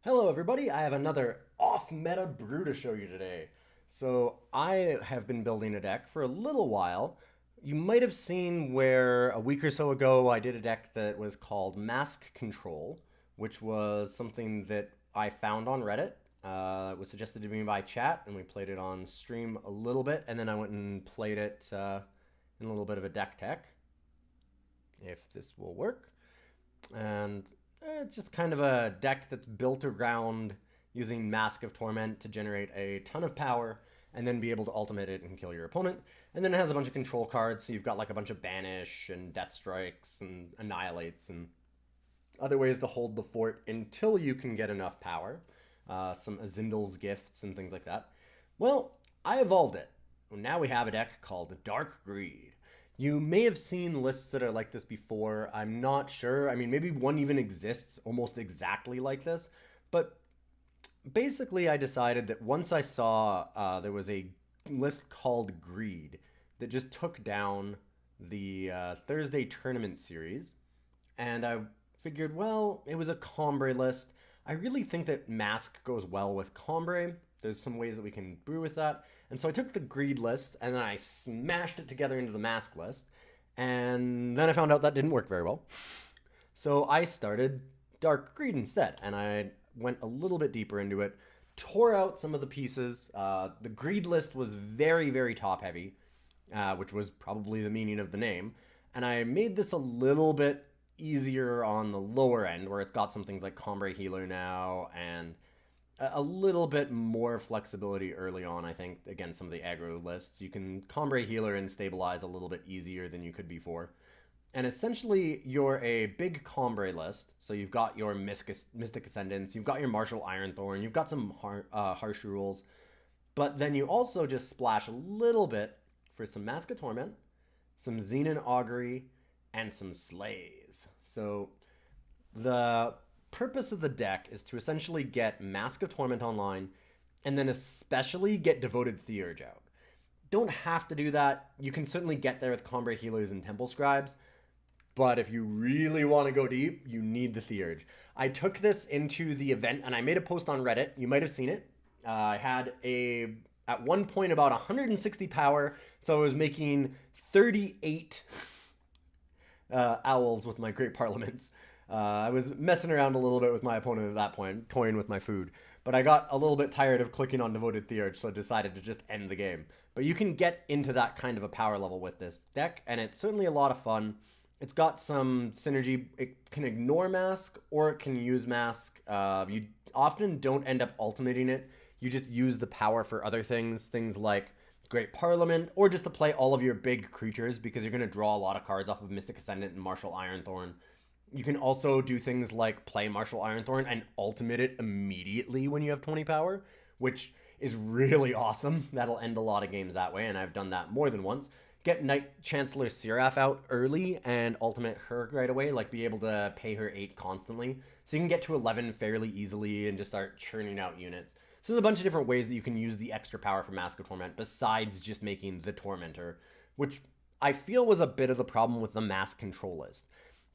Hello everybody, I have another off-meta brew to show you today. So I have been building a deck for a little while. You might have seen where a week or so ago I did a deck that was called Mask Control, which was something that I found on Reddit. It was suggested to me by chat, and we played it on stream a little bit, and then I went and played it in a little bit of a deck tech, if this will work. And it's just kind of a deck that's built around using Mask of Torment to generate a ton of power and then be able to ultimate it and kill your opponent. And then it has a bunch of control cards, so you've got like a bunch of Banish and Death Strikes and Annihilates and other ways to hold the fort until you can get enough power. Some Azindal's Gifts and things like that. Well, I evolved it. Now we have a deck called Dark Greed. You may have seen lists that are like this before. I'm not sure. I mean, maybe one even exists almost exactly like this. But basically, I decided that once I saw there was a list called Greed that just took down the Thursday tournament series. And I figured, well, it was a Combre list. I really think that Mask goes well with Combre. There's some ways that we can brew with that. And so I took the Greed list and then I smashed it together into the Mask list. And then I found out that didn't work very well. So I started Dark Greed instead. And I went a little bit deeper into it, tore out some of the pieces. The Greed list was very, very top heavy, which was probably the meaning of the name. And I made this a little bit easier on the lower end, where it's got some things like Combre Healer now and a little bit more flexibility early on, I think, against some of the aggro lists. You can Combre Healer and stabilize a little bit easier than you could before. And essentially, you're a big Combre list. So you've got your Mystic Ascendants, you've got your Martial Ironthorn, you've got some harsh rules. But then you also just splash a little bit for some Mask of Torment, some Xenon Augury, and some Slays. So the purpose of the deck is to essentially get Mask of Torment online and then especially get Devoted Theurge out. Don't have to do that. You can certainly get there with Combre Healers and Temple Scribes, but if you really want to go deep, you need the Theurge. I took this into the event and I made a post on Reddit. You might have seen it. I had at one point about 160 power, so I was making 38 owls with my Great Parliaments. I was messing around a little bit with my opponent at that point, toying with my food. But I got a little bit tired of clicking on Devoted Theurge, so I decided to just end the game. But you can get into that kind of a power level with this deck, and it's certainly a lot of fun. It's got some synergy. It can ignore Mask, or it can use Mask. You often don't end up ultimating it. You just use the power for other things like Great Parliament, or just to play all of your big creatures, because you're going to draw a lot of cards off of Mystic Ascendant and Martial Ironthorn. You can also do things like play Martial Ironthorn and ultimate it immediately when you have 20 power, which is really awesome. That'll end a lot of games that way, and I've done that more than once. Get Knight Chancellor Seraph out early and ultimate her right away, like be able to pay her 8 constantly. So you can get to 11 fairly easily and just start churning out units. So there's a bunch of different ways that you can use the extra power for Mask of Torment besides just making the Tormentor, which I feel was a bit of the problem with the Mask control list.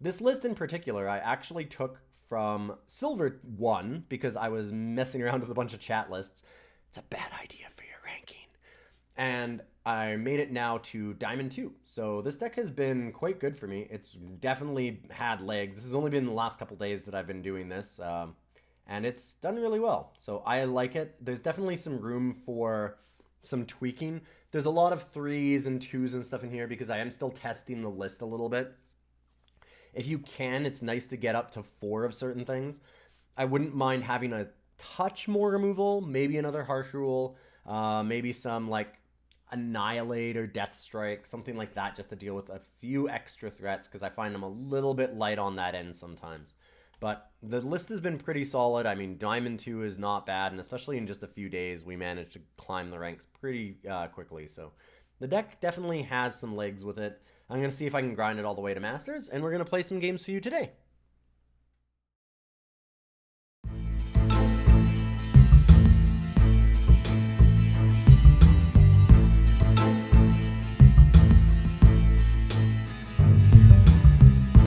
This list in particular, I actually took from Silver 1 because I was messing around with a bunch of chat lists. It's a bad idea for your ranking. And I made it now to Diamond 2. So this deck has been quite good for me. It's definitely had legs. This has only been the last couple days that I've been doing this. And it's done really well. So I like it. There's definitely some room for some tweaking. There's a lot of 3s and 2s and stuff in here because I am still testing the list a little bit. If you can, it's nice to get up to 4 of certain things. I wouldn't mind having a touch more removal, maybe another Harsh Rule, maybe some like Annihilate or Death Strike, something like that, just to deal with a few extra threats, because I find them a little bit light on that end sometimes. But the list has been pretty solid. I mean, Diamond 2 is not bad, and especially in just a few days, we managed to climb the ranks pretty quickly. So the deck definitely has some legs with it. I'm going to see if I can grind it all the way to Masters, and we're going to play some games for you today.